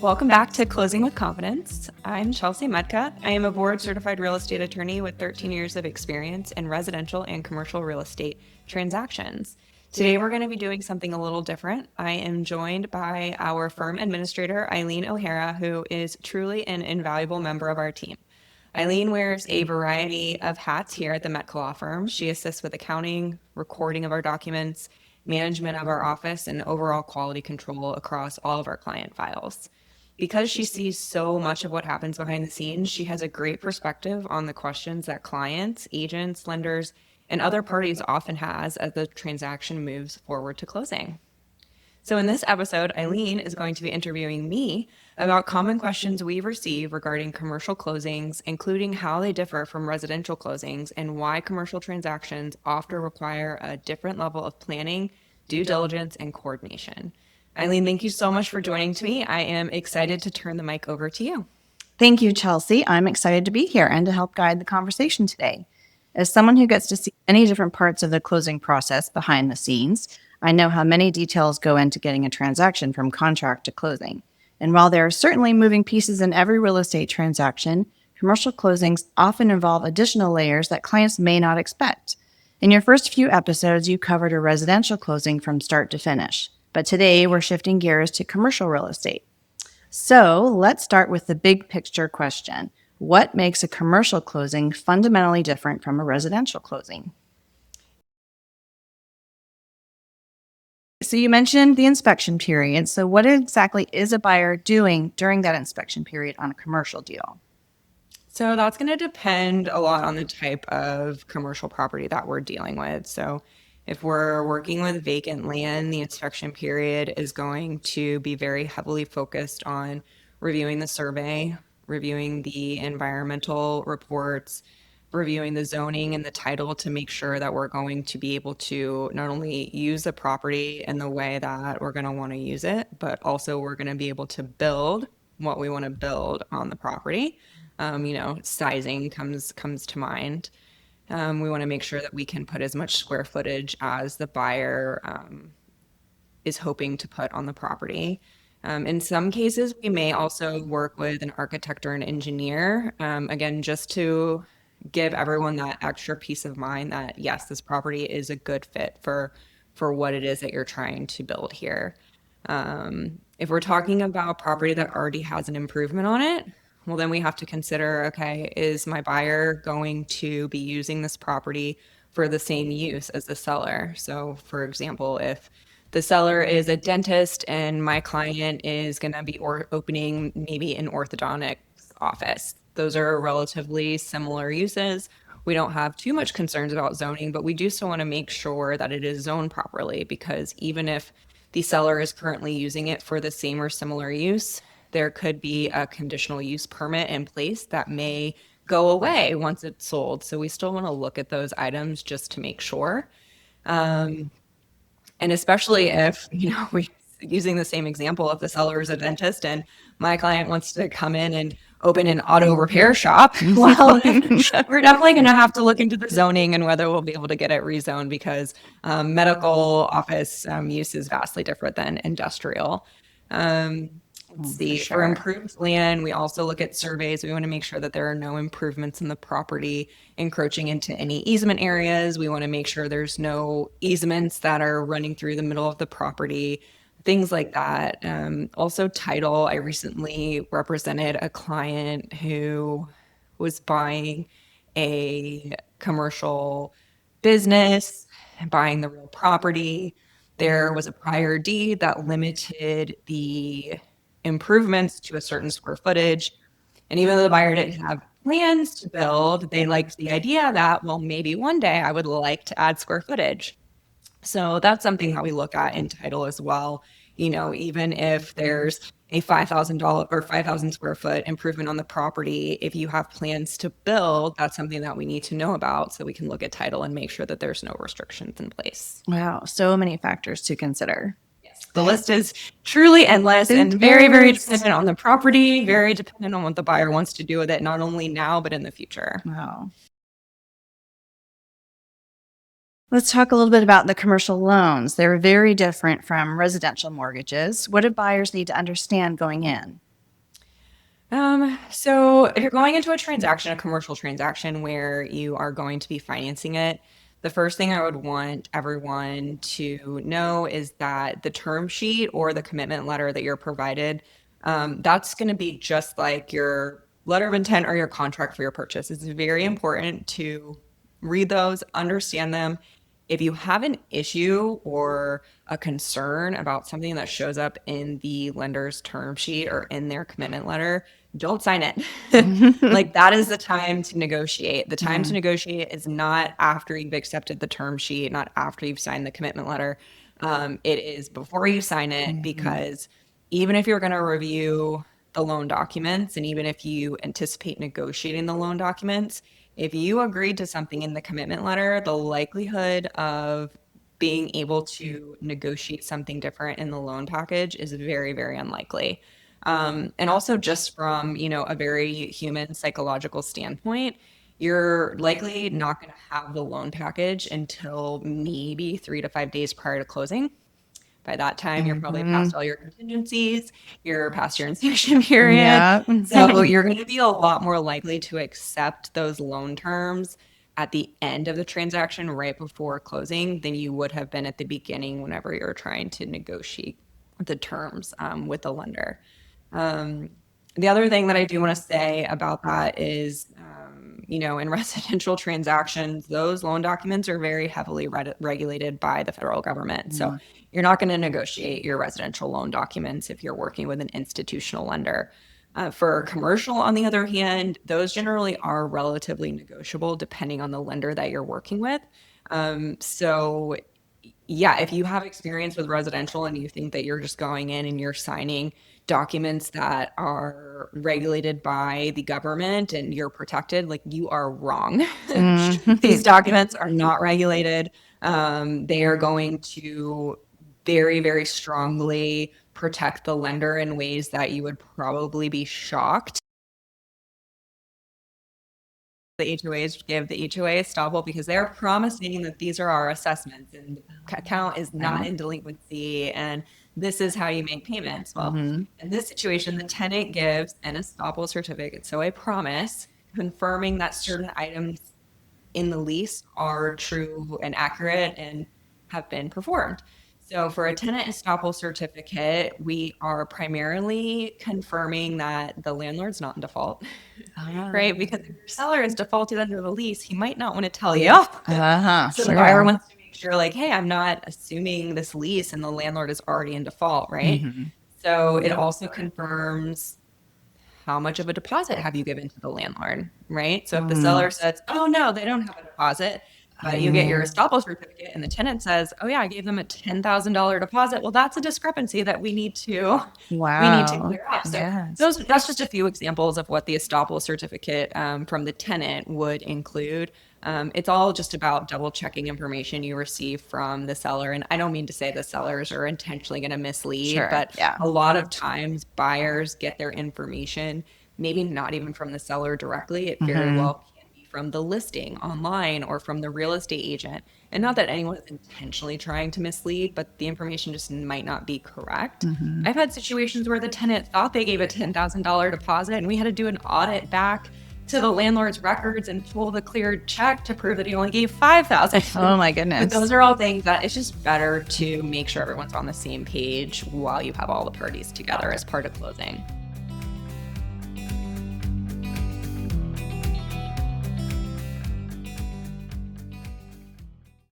Welcome back to Closing with Confidence. I'm Chelsea Metka. I am a board-certified real estate attorney with 13 years of experience in residential and commercial real estate transactions. Today, we're going to be doing something a little different. I am joined by our firm administrator, Eileen O'Hara, who is truly an invaluable member of our team. Eileen wears a variety of hats here at the Metka Law Firm. She assists with accounting, recording of our documents, management of our office, and overall quality control across all of our client files. Because she sees so much of what happens behind the scenes, she has a great perspective on the questions that clients, agents, lenders, and other parties often has as the transaction moves forward to closing. So in this episode, Eileen is going to be interviewing me about common questions we receive regarding commercial closings, including how they differ from residential closings and why commercial transactions often require a different level of planning, due diligence, and coordination. Eileen, thank you so much for joining me. I am excited to turn the mic over to you. Thank you, Chelsea. I'm excited to be here and to help guide the conversation today. As someone who gets to see many different parts of the closing process behind the scenes, I know how many details go into getting a transaction from contract to closing. And while there are certainly moving pieces in every real estate transaction, commercial closings often involve additional layers that clients may not expect. In your first few episodes, you covered a residential closing from start to finish. But today, we're shifting gears to commercial real estate. So let's start with the big picture question. What makes a commercial closing fundamentally different from a residential closing? So you mentioned the inspection period. So what exactly is a buyer doing during that inspection period on a commercial deal? So that's going to depend a lot on the type of commercial property that we're dealing with. So if we're working with vacant land, the inspection period is going to be very heavily focused on reviewing the survey, reviewing the environmental reports, reviewing the zoning and the title to make sure that we're going to be able to not only use the property in the way that we're going to want to use it, but also we're going to be able to build what we want to build on the property. Sizing comes to mind. We want to make sure that we can put as much square footage as the buyer is hoping to put on the property. In some cases, we may also work with an architect or an engineer, again, just to give everyone that extra peace of mind that, yes, this property is a good fit for what it is that you're trying to build here. If we're talking about property that already has an improvement on it, well, then we have to consider, okay, is my buyer going to be using this property for the same use as the seller? So, for example, if the seller is a dentist and my client is going to be opening maybe an orthodontic office, those are relatively similar uses. We don't have too much concerns about zoning, but we do still want to make sure that it is zoned properly, because even if the seller is currently using it for the same or similar use, there could be a conditional use permit in place that may go away once it's sold. So we still want to look at those items just to make sure. And especially if, we're using the same example, if the seller is a dentist and my client wants to come in and open an auto repair shop, well, we're definitely going to have to look into the zoning and whether we'll be able to get it rezoned, because medical office use is vastly different than industrial. Let's see. For improved land, we also look at surveys. We want to make sure that there are no improvements in the property encroaching into any easement areas. We want to make sure there's no easements that are running through the middle of the property, things like that. Also title. I recently represented a client who was buying a commercial business, buying the real property. There was a prior deed that limited the improvements to a certain square footage. And even though the buyer didn't have plans to build, they liked the idea that, well, maybe one day I would like to add square footage. So that's something that we look at in title as well. Even if there's a $5,000 or 5,000 square foot improvement on the property, if you have plans to build, that's something that we need to know about so we can look at title and make sure that there's no restrictions in place. Wow, so many factors to consider. The list is truly endless and very, very dependent on the property, very dependent on what the buyer wants to do with it, not only now, but in the future. Wow. Let's talk a little bit about the commercial loans. They're very different from residential mortgages. What do buyers need to understand going in? So if you're going into a commercial transaction where you are going to be financing it, the first thing I would want everyone to know is that the term sheet or the commitment letter that you're provided, that's going to be just like your letter of intent or your contract for your purchase. It's very important to read those, understand them. If you have an issue or a concern about something that shows up in the lender's term sheet or in their commitment letter, don't sign it. Like that is the time to negotiate. The time to negotiate is not after you've accepted the term sheet, not after you've signed the commitment letter. It is before you sign it, because even if you're going to review the loan documents and even if you anticipate negotiating the loan documents, if you agreed to something in the commitment letter, the likelihood of being able to negotiate something different in the loan package is very, very unlikely. And also just from, a very human psychological standpoint, you're likely not going to have the loan package until maybe 3 to 5 days prior to closing. By that time, you're probably past all your contingencies, you're past your inspection period. Yeah. So you're going to be a lot more likely to accept those loan terms at the end of the transaction right before closing than you would have been at the beginning whenever you're trying to negotiate the terms with the lender. The other thing that I do want to say about that is, in residential transactions, those loan documents are very heavily regulated by the federal government. So you're not going to negotiate your residential loan documents if you're working with an institutional lender. For commercial, on the other hand, those generally are relatively negotiable depending on the lender that you're working with. So yeah, if you have experience with residential and you think that you're just going in and you're signing documents that are regulated by the government and you're protected, like you are wrong. These documents are not regulated. They are going to very, very strongly protect the lender in ways that you would probably be shocked. The HOAs give the HOA estoppel because they're promising that these are our assessments and the account is not in delinquency and this is how you make payments. Well, in this situation, the tenant gives an estoppel certificate, so a promise confirming that certain items in the lease are true and accurate and have been performed. So for a tenant estoppel certificate, we are primarily confirming that the landlord's not in default, right? Because if your seller is defaulted under the lease, he might not want to tell you. So the buyer wants to make sure, like, hey, I'm not assuming this lease and the landlord is already in default, right? So it also confirms how much of a deposit have you given to the landlord, right? So if the seller says, oh no, they don't have a deposit, but you get your estoppel certificate and the tenant says, oh yeah, I gave them a $10,000 deposit. Well, that's a discrepancy that we need to clear up. So that's just a few examples of what the estoppel certificate from the tenant would include. It's all just about double checking information you receive from the seller. And I don't mean to say the sellers are intentionally going to mislead, but a lot of times buyers get their information, maybe not even from the seller directly. It very well can be from the listing online or from the real estate agent. And not that anyone is intentionally trying to mislead, but the information just might not be correct. I've had situations where the tenant thought they gave a $10,000 deposit and we had to do an audit back to the landlord's records and pull the cleared check to prove that he only gave $5,000. Oh my goodness. But those are all things that it's just better to make sure everyone's on the same page while you have all the parties together as part of closing.